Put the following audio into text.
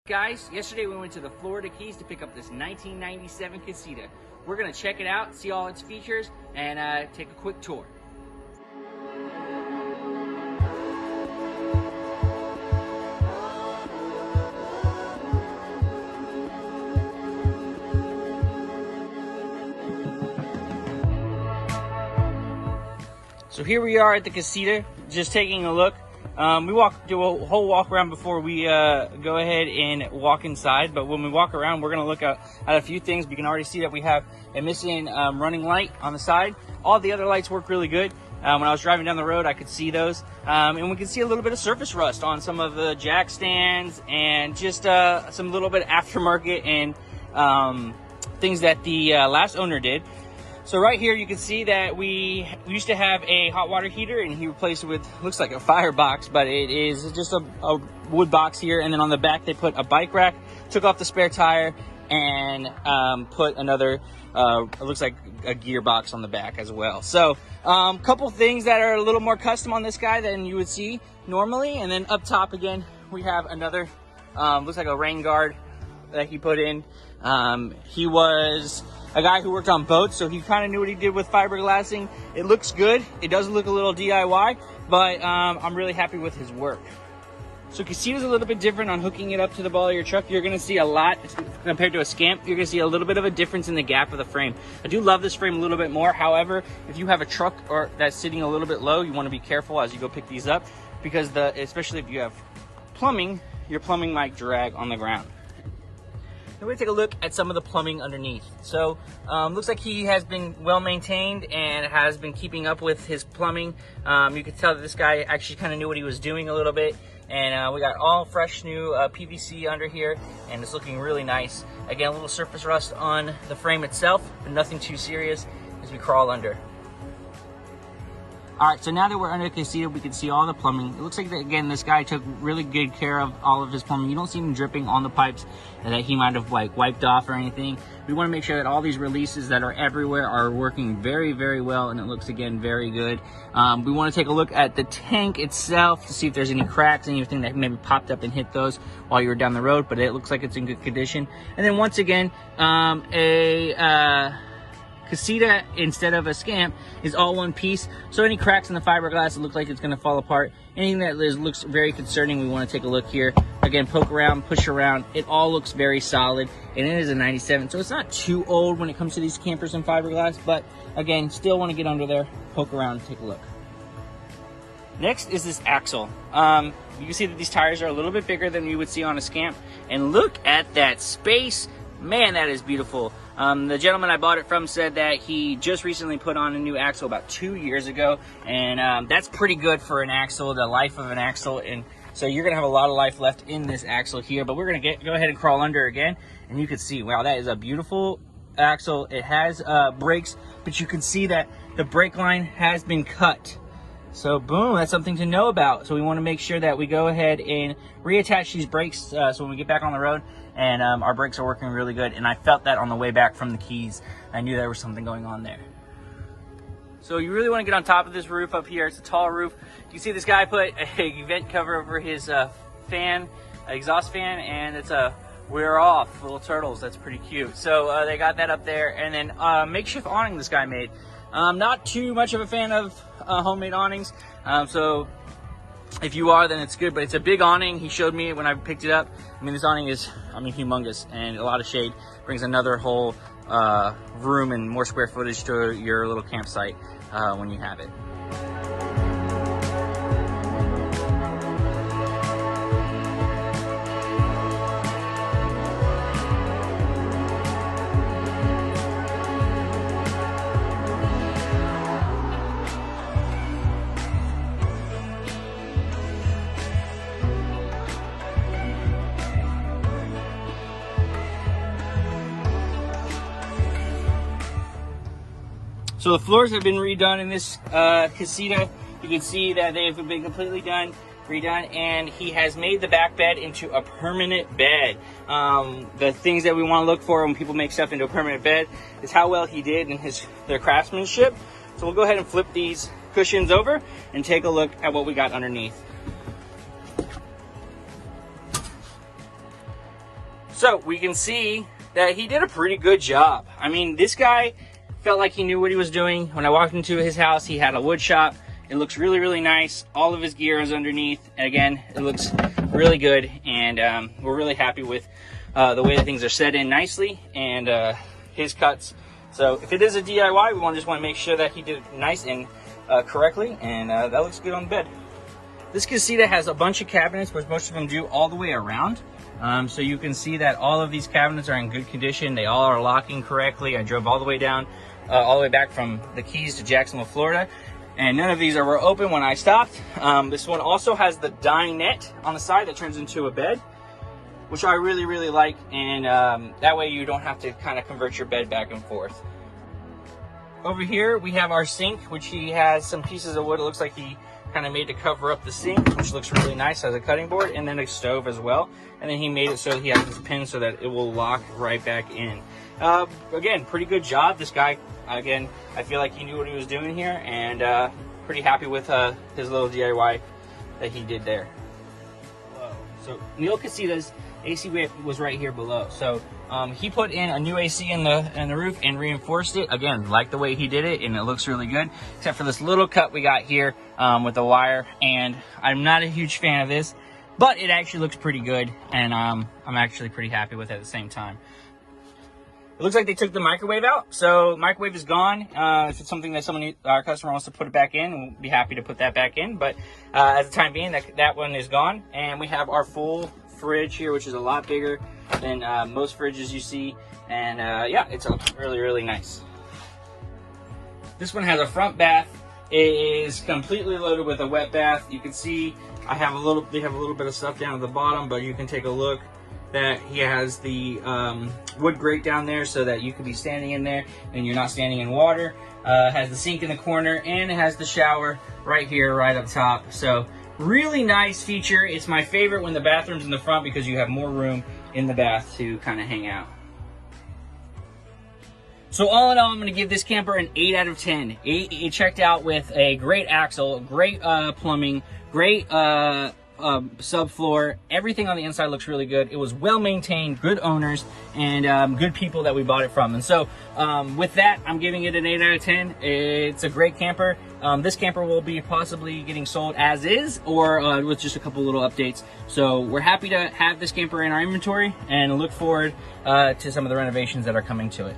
Guys, yesterday we went to the Florida Keys to pick up this 1997 Casita. We're going to check it out, see all its features, and take a quick tour. So here we are at the Casita, just taking a look. We do a whole walk around before we go ahead and walk inside. But when we walk around, we're going to look at a few things. We can already see that we have a missing running light on the side. All the other lights work really good. When I was driving down the road, I could see those. And we can see a little bit of surface rust on some of the jack stands and just some little bit of aftermarket and things that the last owner did. So right here you can see that we used to have a hot water heater, and he replaced it with, looks like a firebox, but it is just a wood box here. And then on the back they put a bike rack, took off the spare tire, and put another, it looks like a gearbox on the back as well. So couple things that are a little more custom on this guy than you would see normally. And then up top again, we have another, looks like a rain guard that he put in. He was a guy who worked on boats, so he kind of knew what he did with fiberglassing. It looks good. It does look a little DIY, but I'm really happy with his work. So Casita's a little bit different on hooking it up to the ball of your truck. You're gonna see a lot, compared to a Scamp, you're gonna see a little bit of a difference in the gap of the frame. I do love this frame a little bit more. However, if you have a truck or that's sitting a little bit low, you wanna be careful as you go pick these up, because especially if you have plumbing, your plumbing might drag on the ground. We're going to take a look at some of the plumbing underneath. So looks like he has been well maintained and has been keeping up with his plumbing. You can tell that this guy actually kind of knew what he was doing a little bit. And we got all fresh new PVC under here, and it's looking really nice. Again, a little surface rust on the frame itself, but nothing too serious as we crawl under. All right, so now that we're under the Casita, we can see all the plumbing. It looks like, that, again, this guy took really good care of all of his plumbing. You don't see him dripping on the pipes that he might have like wiped off or anything. We want to make sure that all these releases that are everywhere are working very, very well, and it looks, again, very good. We want to take a look at the tank itself to see if there's any cracks, anything that maybe popped up and hit those while you were down the road, but it looks like it's in good condition. And then once again, Casita, instead of a Scamp, is all one piece. So any cracks in the fiberglass, it looks like it's going to fall apart. Anything that looks very concerning, we want to take a look here. Again, poke around, push around. It all looks very solid, and it is a 97, so it's not too old when it comes to these campers and fiberglass. But again, still want to get under there, poke around, and take a look. Next is this axle. You can see that these tires are a little bit bigger than you would see on a Scamp, and look at that space. Man, that is beautiful. The gentleman I bought it from said that he just recently put on a new axle about 2 years ago, and that's pretty good for an axle, the life of an axle. And so you're gonna have a lot of life left in this axle here. But we're gonna go ahead and crawl under again, and you can see, wow, that is a beautiful axle. It has brakes, but you can see that the brake line has been cut. So boom, that's something to know about. So we want to make sure that we go ahead and reattach these brakes so when we get back on the road, and our brakes are working really good. And I felt that on the way back from the Keys. I knew there was something going on there. So you really want to get on top of this roof up here. It's a tall roof. You can see this guy put a vent cover over his fan, exhaust fan, and it's a "We're Off" little turtles. That's pretty cute. So they got that up there, and then makeshift awning this guy made. Not too much of a fan of homemade awnings, so if you are, then it's good, but it's a big awning. He showed me it when I picked it up. I mean, this awning is, humongous, and a lot of shade. Brings another whole room and more square footage to your little campsite when you have it. So the floors have been redone in this Casita. You can see that they have been completely redone, and he has made the back bed into a permanent bed. The things that we want to look for when people make stuff into a permanent bed is how well he did in their craftsmanship. So we'll go ahead and flip these cushions over and take a look at what we got underneath. So we can see that he did a pretty good job. I mean, this guy felt like he knew what he was doing. When I walked into his house, he had a wood shop. It looks really, really nice. All of his gear is underneath. Again, it looks really good, and we're really happy with the way that things are set in nicely, and his cuts. So if it is a DIY, we just want to make sure that he did it nice and correctly, and that looks good on the bed. This Casita has a bunch of cabinets, which most of them do all the way around. So you can see that all of these cabinets are in good condition. They all are locking correctly. I drove all the way down, all the way back from the Keys to Jacksonville, Florida, and none of these were open when I stopped. This one also has the dinette on the side that turns into a bed, which I really, really like, and that way you don't have to kind of convert your bed back and forth. Over here we have our sink, which he has some pieces of wood. It looks like he kind of made to cover up the sink, which looks really nice, as a cutting board, and then a stove as well. And then he made it so he has this pin so that it will lock right back in. Again, pretty good job. This guy, again, I feel like he knew what he was doing here, and pretty happy with his little DIY that he did there. Whoa. So Neil Casita's AC was right here below. So he put in a new AC in the roof and reinforced it. Again, like the way he did it, and it looks really good, except for this little cut we got here with the wire. And I'm not a huge fan of this, but it actually looks pretty good, and I'm actually pretty happy with it at the same time. It looks like they took the microwave out, so microwave is gone. If it's something that our customer wants to put it back in, we'll be happy to put that back in. But at the time being, that one is gone, and we have our full fridge here, which is a lot bigger than most fridges you see, and yeah, it's really, really nice. This one has a front bath. It is completely loaded with a wet bath. You can see they have a little bit of stuff down at the bottom, but you can take a look that he has the wood grate down there so that you could be standing in there and you're not standing in water. Has the sink in the corner, and it has the shower right here, right up top. So really nice feature. It's my favorite when the bathroom's in the front, because you have more room in the bath to kind of hang out. So all in all, I'm going to give this camper an 8 out of 10. It checked out with a great axle, great plumbing, great subfloor. Everything on the inside looks really good. It was well maintained, good owners, and good people that we bought it from. And so with that, I'm giving it an 8 out of 10. It's a great camper. This camper will be possibly getting sold as is, or with just a couple little updates. So we're happy to have this camper in our inventory, and look forward to some of the renovations that are coming to it.